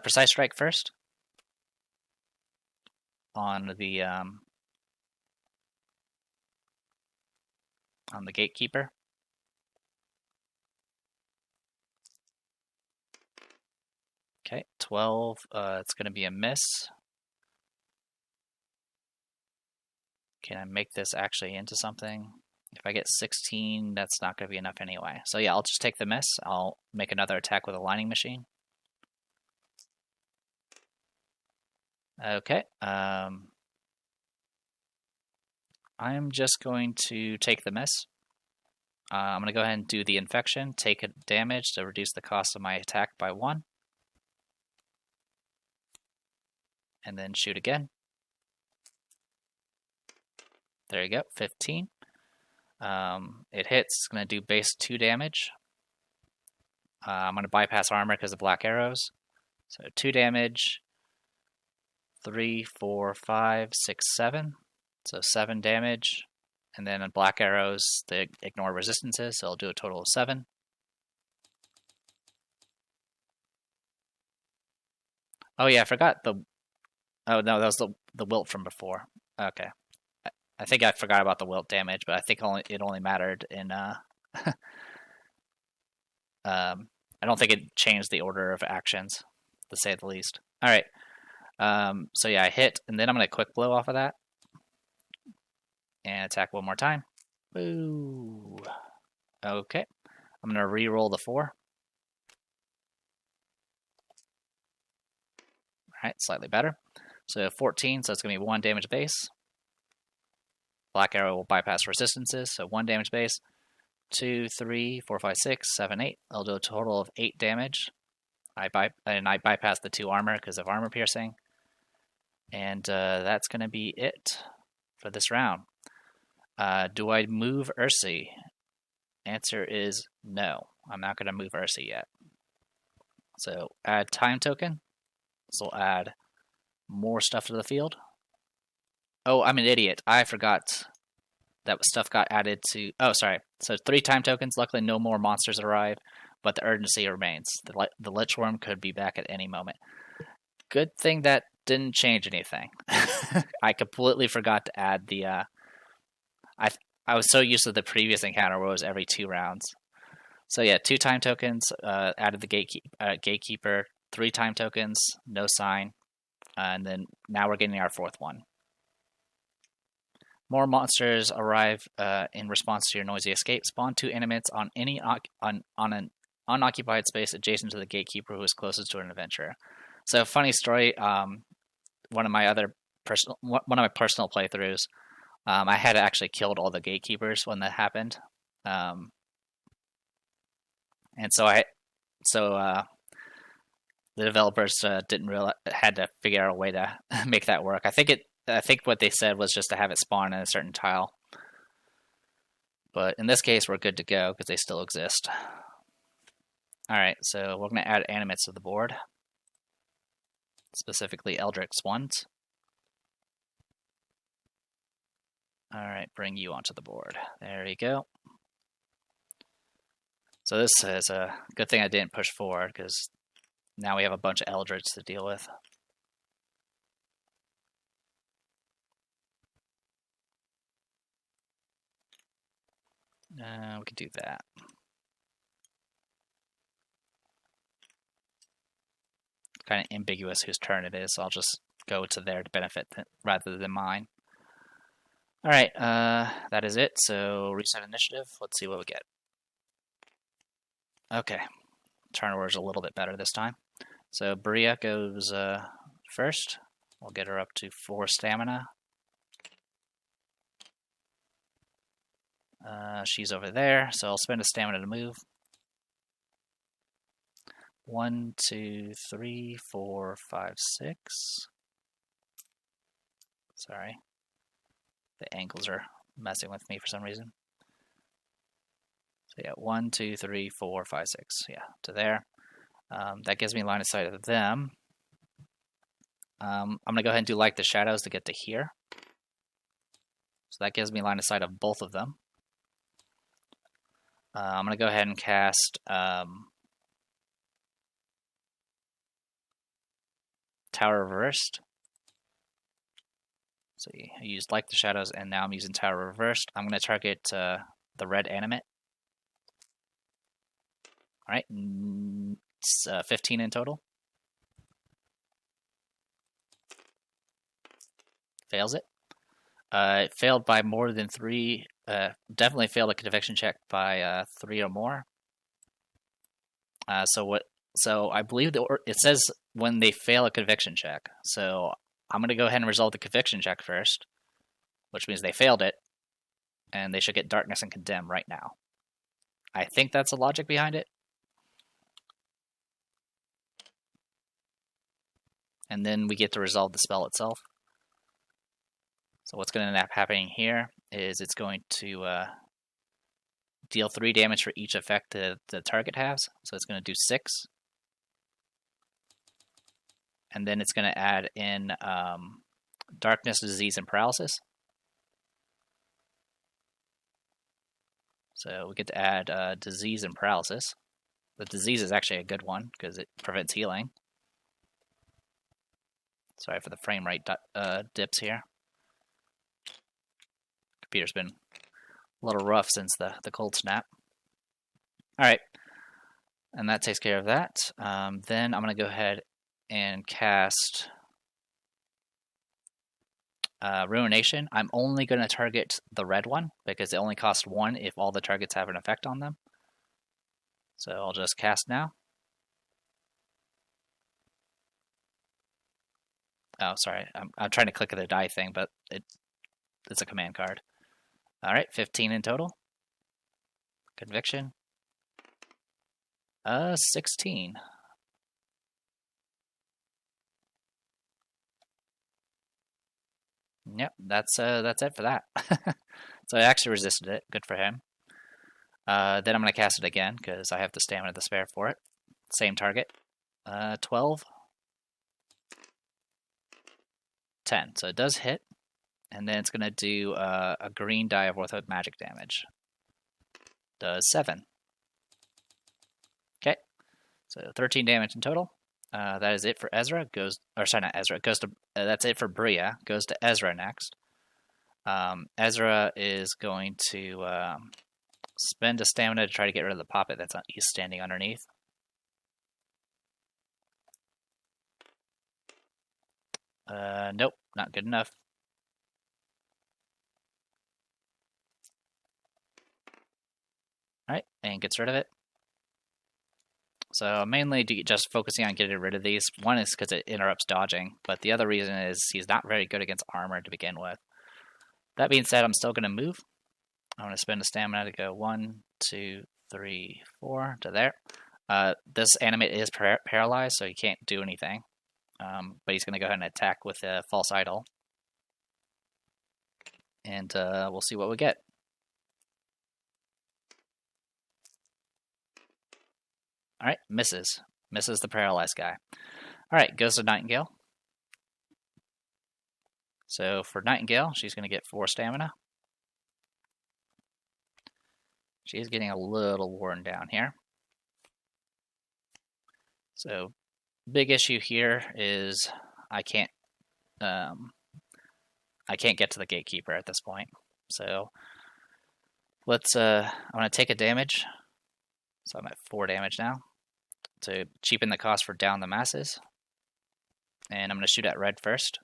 Precise strike first on the Gatekeeper. Okay, 12. It's going to be a miss. Can I make this actually into something? If I get 16, that's not going to be enough anyway. So yeah, I'll just take the miss. I'll make another attack with a lining machine. Okay. I'm just going to take the miss. I'm going to go ahead and do the infection, take a damage to reduce the cost of my attack by 1. And then shoot again. There you go, 15. It hits, it's going to do base 2 damage. I'm going to bypass armor because of black arrows. So 2 damage, 3, 4, 5, 6, 7. So 7 damage. And then on black arrows, they ignore resistances, so I'll do a total of 7. Oh yeah, I forgot the... Oh no, that was the wilt from before. Okay. I think I forgot about the wilt damage, but I think it only mattered in... I don't think it changed the order of actions, to say the least. Alright. So yeah, I hit, and then I'm going to quick blow off of that. And attack one more time. Boo. Okay. I'm going to re-roll the 4. Alright, slightly better. So 14, so it's going to be 1 damage base. Black arrow will bypass resistances, so 1 damage base. 2, 3, 4, 5, 6, 7, 8. I'll do a total of 8 damage. I bypass the 2 armor because of armor piercing. And that's going to be it for this round. Do I move Ursi? Answer is no. I'm not going to move Ursi yet. So add time token. This will add more stuff to the field. Oh, I'm an idiot. I forgot that stuff got added to... Oh, sorry. So 3 time tokens. Luckily, no more monsters arrive, but the urgency remains. The Lichworm could be back at any moment. Good thing that didn't change anything. I completely forgot to add the... I was so used to the previous encounter where it was every 2 rounds. So yeah, 2 time tokens, added the Gatekeeper, 3 time tokens, no sign, and then now we're getting our 4th one. More monsters arrive in response to your noisy escape. Spawn 2 intimates on any on an unoccupied space adjacent to the Gatekeeper who is closest to an adventurer. So funny story. One of my personal playthroughs, I had actually killed all the Gatekeepers when that happened, and so the developers had to figure out a way to make that work. I think what they said was just to have it spawn in a certain tile. But in this case, we're good to go because they still exist. Alright, so we're going to add animates to the board. Specifically Eldritch ones. Alright, bring you onto the board. There you go. So this is a good thing I didn't push forward because now we have a bunch of Eldritch to deal with. We could do that. It's kind of ambiguous whose turn it is, so I'll just go to their benefit rather than mine. Alright, that is it. So reset initiative. Let's see what we get. Okay. Turn order is a little bit better this time. So Bria goes first. We'll get her up to 4 stamina. She's over there, so I'll spend a stamina to move. 1, 2, 3, 4, 5, 6. Sorry. The angles are messing with me for some reason. So yeah, 1, 2, 3, 4, 5, 6. Yeah, to there. That gives me line of sight of them. I'm going to go ahead and do like the shadows to get to here. So that gives me line of sight of both of them. I'm going to go ahead and cast Tower Reversed. So I used like the shadows, and now I'm using Tower Reversed. I'm going to target the red animate. Alright, it's 15 in total. Fails it. It failed by more than 3. Definitely failed a conviction check by 3 or more. So I believe it says when they fail a conviction check. So I'm going to go ahead and resolve the conviction check first, which means they failed it, and they should get darkness and condemn right now. I think that's the logic behind it. And then we get to resolve the spell itself. So what's going to end up happening here is it's going to deal 3 damage for each effect the target has. So it's going to do 6. And then it's going to add in darkness, disease, and paralysis. So we get to add disease and paralysis. The disease is actually a good one because it prevents healing. Sorry for the frame rate dips here. Computer's been a little rough since the cold snap. Alright, and that takes care of that. Then I'm going to go ahead and cast Ruination. I'm only going to target the red one because it only costs 1 if all the targets have an effect on them. So I'll just cast now. Oh, sorry. I'm trying to click the die thing, but it's a command card. Alright, 15 in total. Conviction. 16. Yep, that's it for that. So I actually resisted it. Good for him. Then I'm going to cast it again because I have the stamina to spare for it. Same target. 12. 10. So it does hit. And then it's going to do a green die of ortho magic damage. Does 7. Okay. So 13 damage in total. That is it for Ezra. Not Ezra. Goes to. That's it for Bria. Goes to Ezra next. Ezra is going to spend a stamina to try to get rid of the poppet he's standing underneath. Nope, not good enough. Alright, and gets rid of it. So mainly just focusing on getting rid of these. One is because it interrupts dodging, but the other reason is he's not very good against armor to begin with. That being said, I'm still going to move. I'm going to spend a stamina to go 1, 2, 3, 4 to there. This animate is paralyzed, so he can't do anything. But he's going to go ahead and attack with a false idol. And we'll see what we get. Alright, misses. Misses the paralyzed guy. Alright, goes to Nightingale. So for Nightingale, she's going to get 4 stamina. She's getting a little worn down here. So big issue here is I can't get to the gatekeeper at this point. So let's I'm going to take a damage. So I'm at 4 damage now to cheapen the cost for down the masses. And I'm going to shoot at red first.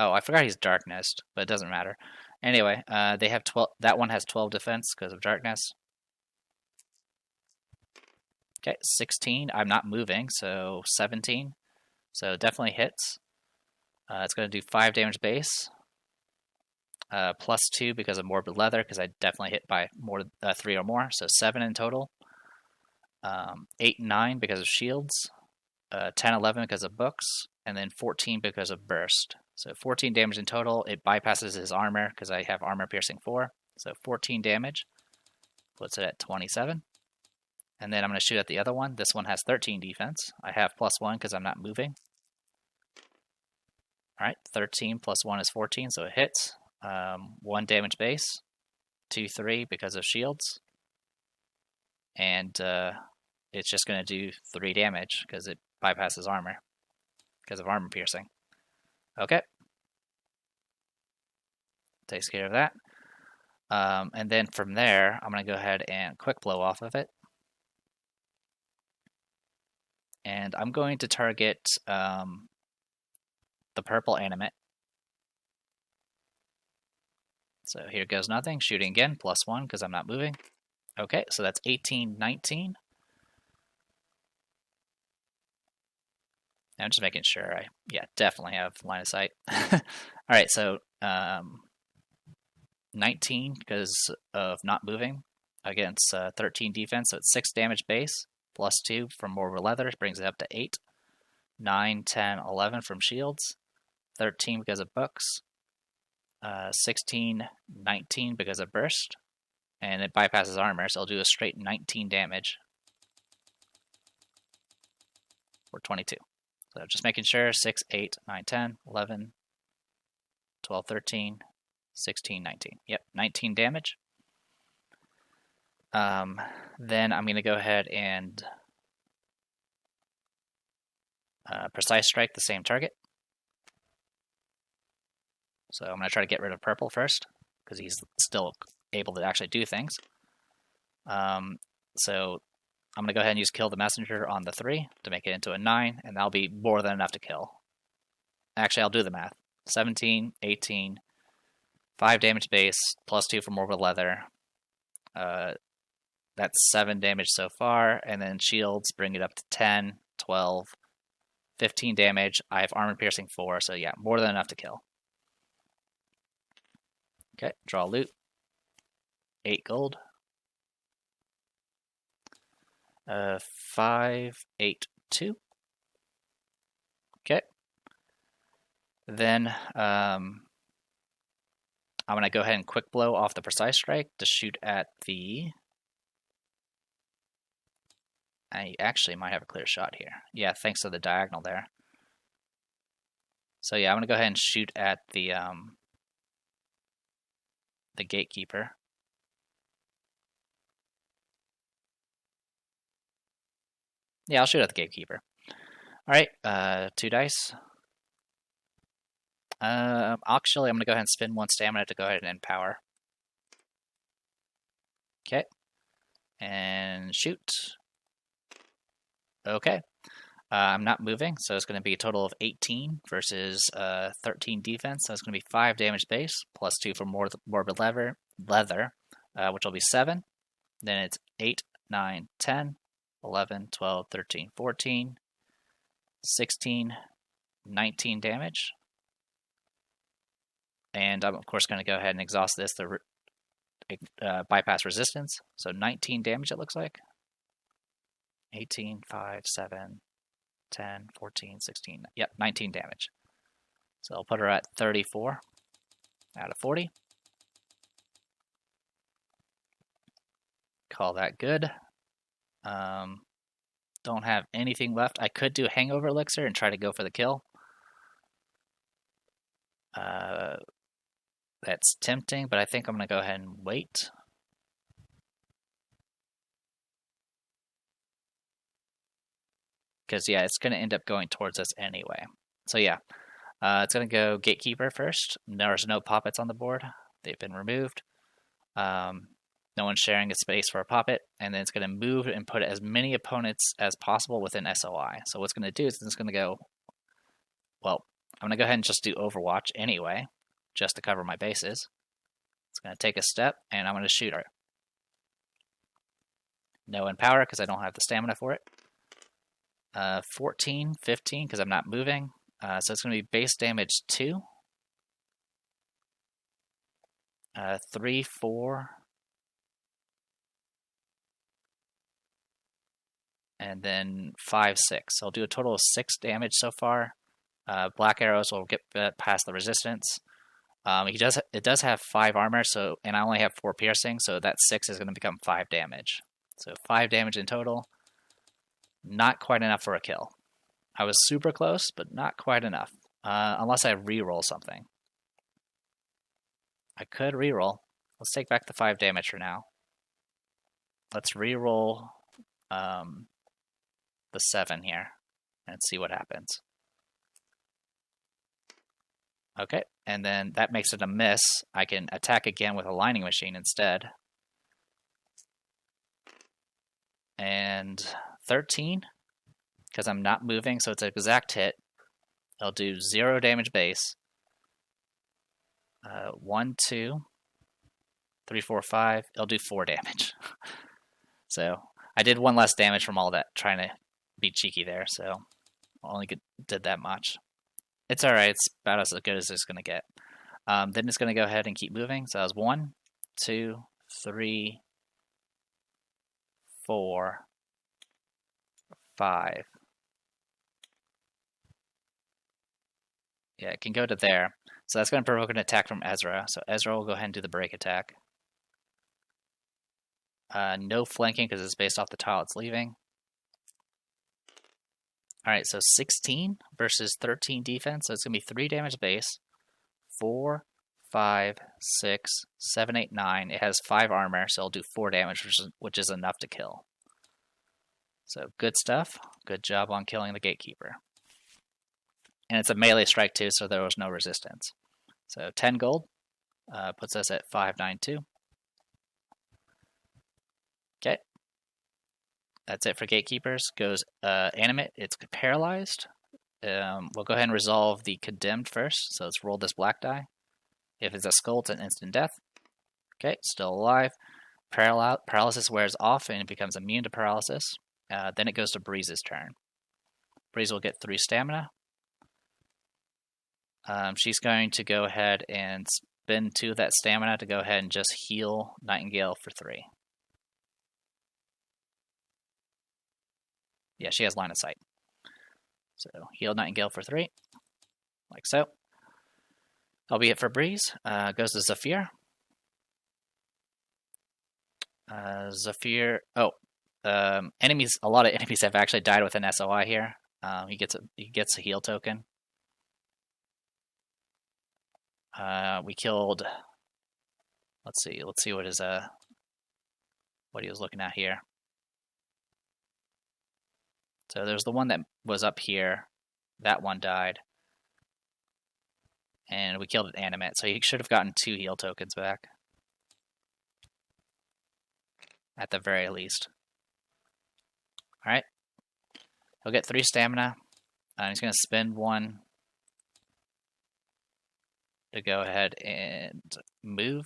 Oh, I forgot he's darkness, but it doesn't matter. Anyway, they have 12. That one has 12 defense because of darkness. Okay, 16. I'm not moving, so 17. So definitely hits. It's going to do 5 damage base. Plus 2 because of morbid leather, because I definitely hit by 3 or more, so 7 in total. 8 and 9 because of shields. 10, 11 because of books, and then 14 because of burst. So 14 damage in total. It bypasses his armor because I have armor piercing 4. So 14 damage. Puts it at 27. And then I'm going to shoot at the other one. This one has 13 defense. I have plus 1 because I'm not moving. Alright, 13 plus 1 is 14, so it hits. 1 damage base. 2, 3 because of shields. And it's just going to do 3 damage because it bypasses armor because of armor piercing. Okay. Takes care of that. And then from there, I'm going to go ahead and quick blow off of it. And I'm going to target the purple animate. So here goes nothing. Shooting again, plus 1 because I'm not moving. Okay, so that's 18, 19. I'm just making sure I, definitely have line of sight. Alright, so 19 because of not moving against 13 defense, so it's 6 damage base, plus 2 from morbid leather, brings it up to 8. 9, 10, 11 from shields, 13 because of books, 16, 19 because of burst, and it bypasses armor, so I'll do a straight 19 damage for 22. So just making sure, 6, 8, 9, 10, 11, 12, 13, 16, 19. Yep, 19 damage. Then I'm going to go ahead and precise strike the same target. So I'm going to try to get rid of purple first, because he's still able to actually do things. So I'm going to go ahead and use Kill the Messenger on the 3 to make it into a 9, and that'll be more than enough to kill. Actually, I'll do the math. 17, 18, 5 damage base, plus 2 for morbid leather. That's 7 damage so far, and then shields bring it up to 10, 12, 15 damage. I have armor piercing 4, so yeah, more than enough to kill. Okay, draw loot. 8 gold. 5, 8, 2. Okay. Then I'm going to go ahead and quick blow off the precise strike to shoot at the... I actually might have a clear shot here. Yeah, thanks to the diagonal there. So yeah, I'm going to go ahead and shoot at the gatekeeper. Yeah, I'll shoot at the gatekeeper. Alright, 2 dice. Actually, I'm going to go ahead and spend 1 stamina to go ahead and empower. Okay. And shoot. Okay. I'm not moving, so it's going to be a total of 18 versus 13 defense. So it's going to be 5 damage base, plus 2 for morbid leather, which will be 7. Then it's 8, 9, 10, 11, 12, 13, 14, 16, 19 damage. And I'm, of course, going to go ahead and exhaust this to bypass resistance. So 19 damage, it looks like. 18, 5, 7, 10, 14, 16. Yep, 19 damage. So I'll put her at 34 out of 40. Call that good. Don't have anything left. I could do Hangover Elixir and try to go for the kill. That's tempting, but I think I'm going to go ahead and wait. Because, yeah, it's going to end up going towards us anyway. So, yeah, it's going to go Gatekeeper first. There's no poppets on the board. They've been removed. No one's sharing a space for a poppet. And then it's going to move and put as many opponents as possible within SOI. So what's going to do is it's going to go... Well, I'm going to go ahead and just do Overwatch anyway, just to cover my bases. It's going to take a step, and I'm going to shoot her. No Empower, because I don't have the stamina for it. 14, 15, because I'm not moving. So it's going to be base damage 2. 3, 4. And then 5, 6. So I'll do a total of 6 damage so far. Black arrows will get past the resistance. It does have 5 armor, and I only have 4 piercing, so that 6 is going to become 5 damage. So 5 damage in total. Not quite enough for a kill. I was super close, but not quite enough. Unless I re-roll something. I could re-roll. Let's take back the 5 damage for now. Let's re-roll the 7 here and see what happens. Okay, and then that makes it a miss. I can attack again with a lining machine instead. And 13, because I'm not moving, so it's an exact hit. I'll do 0 damage base. 1, 2, 3, 4, 5. It'll do 4 damage. So I did 1 less damage from all that trying to be cheeky there, so I only did that much. It's alright, it's about as good as it's going to get. Then it's going to go ahead and keep moving. So that was 1, 2, 3, 4, 5. Yeah, it can go to there. So that's going to provoke an attack from Ezra. So Ezra will go ahead and do the break attack. No flanking because it's based off the tile it's leaving. Alright, so 16 versus 13 defense. So it's going to be 3 damage base. 4, 5, 6, 7, 8, 9. It has 5 armor, so it'll do 4 damage, which is enough to kill. So good stuff. Good job on killing the Gatekeeper. And it's a melee strike too, so there was no resistance. So 10 gold puts us at 592. Okay. That's it for Gatekeepers. Goes animate. It's paralyzed. We'll go ahead and resolve the condemned first. So let's roll this black die. If it's a skull, it's an instant death. Okay, still alive. Paralysis wears off and it becomes immune to paralysis. Then it goes to Breeze's turn. Breeze will get 3 stamina. She's going to go ahead and spend 2 of that stamina to go ahead and just heal Nightingale for 3. Yeah, she has line of sight. So heal Nightingale for 3, like so. That'll be it for Breeze. Goes to Zephyr. Zephyr. Oh, enemies. A lot of enemies have actually died with an SOI here. He gets a heal token. We killed. Let's see what his what he was looking at here. So there's the one that was up here. That one died. And we killed an animate, so he should have gotten 2 heal tokens back. At the very least. Alright. He'll get 3 stamina. He's going to spend 1 to go ahead and move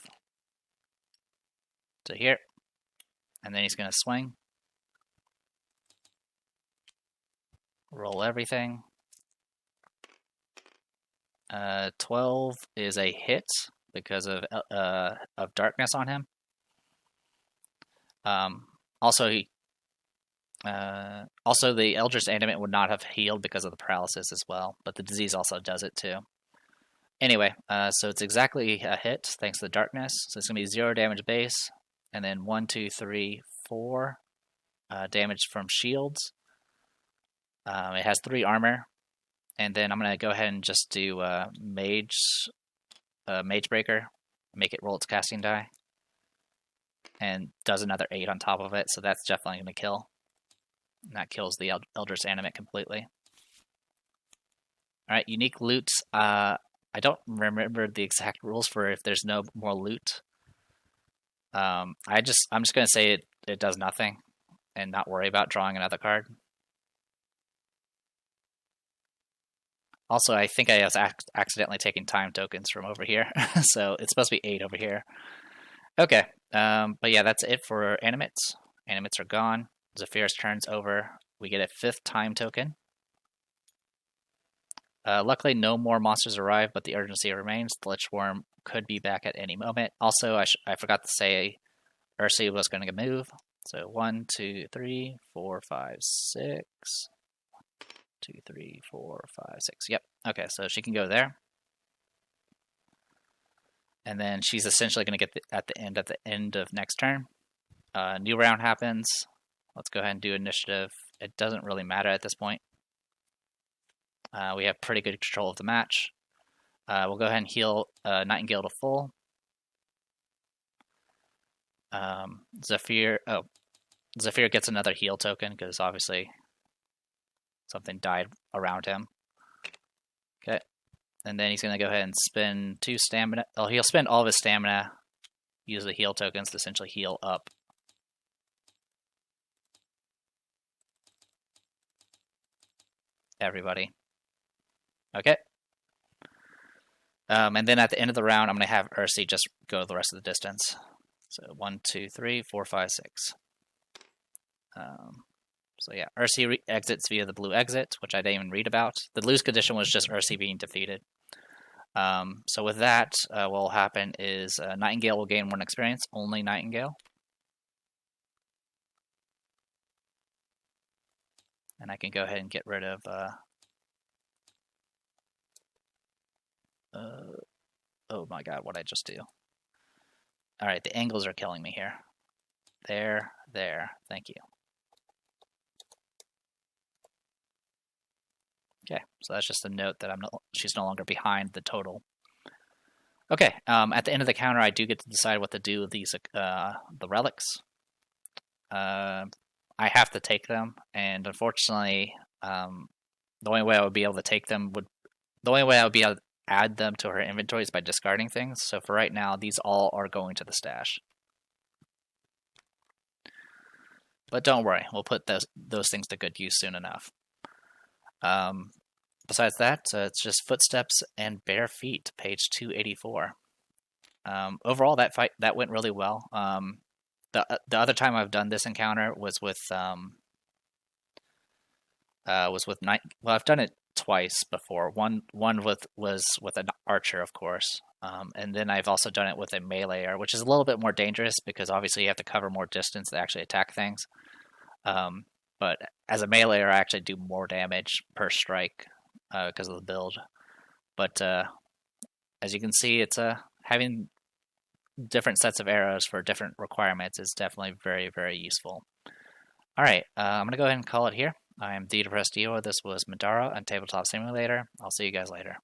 to here. And then he's going to swing. Roll everything. 12 is a hit because of darkness on him. Also, the Eldritch Animate would not have healed because of the paralysis as well, but the disease also does it too. Anyway, so it's exactly a hit thanks to the darkness. So it's gonna be 0 damage base, and then 1, 2, 3, 4 damage from shields. It has 3 armor, and then I'm gonna go ahead and just do Mage Breaker, make it roll its casting die, and does another 8 on top of it. So that's definitely gonna kill. And that kills the Eldritch Animate completely. All right, unique loot. I don't remember the exact rules for if there's no more loot. I'm just gonna say it does nothing, and not worry about drawing another card. Also, I think I was accidentally taking time tokens from over here, so it's supposed to be 8 over here. Okay, but yeah, that's it for animates. Animates are gone. Zephyr's turn's over. We get a 5th time token. Luckily, no more monsters arrive, but the urgency remains. The Lich Worm could be back at any moment. Also, I forgot to say Ursi was going to move. So 1, 2, 3, 4, 5, 6. 2, 3, 4, 5, 6. Yep. Okay, so she can go there. And then she's essentially going to get at the end of next turn. New round happens. Let's go ahead and do initiative. It doesn't really matter at this point. We have pretty good control of the match. We'll go ahead and heal Nightingale to full. Zephyr gets another heal token because obviously something died around him. Okay, and then he's going to go ahead and spend 2 stamina. Oh, he'll spend all of his stamina, use the heal tokens to essentially heal up. Everybody. Okay. And then at the end of the round, I'm going to have Ursi just go the rest of the distance. So 1, 2, 3, 4, 5, 6. So yeah, Ursi exits via the blue exit, which I didn't even read about. The lose condition was just Ursi being defeated. So with that, what will happen is Nightingale will gain 1 experience, only Nightingale. And I can go ahead and get rid of... oh my god, what did I just do? Alright, the angles are killing me here. There, thank you. Okay, so that's just a note that she's no longer behind the total. Okay, at the end of the counter, I do get to decide what to do with these the relics. I have to take them, and unfortunately, the only way I would be able to take them the only way I would be able to add them to her inventory is by discarding things. So for right now, these all are going to the stash. But don't worry, we'll put those things to good use soon enough. Besides that, it's just footsteps and bare feet, page 284. Overall, that went really well. The other time I've done this encounter was with Night. Well, I've done it twice before. One was with an archer, of course, and then I've also done it with a meleeer, which is a little bit more dangerous because obviously you have to cover more distance to actually attack things. But as a meleeer, I actually do more damage per strike because of the build. But as you can see, it's having different sets of arrows for different requirements is definitely very, very useful. All right, I'm going to go ahead and call it here. I am The Depressed Eo. This was Middara on Tabletop Simulator. I'll see you guys later.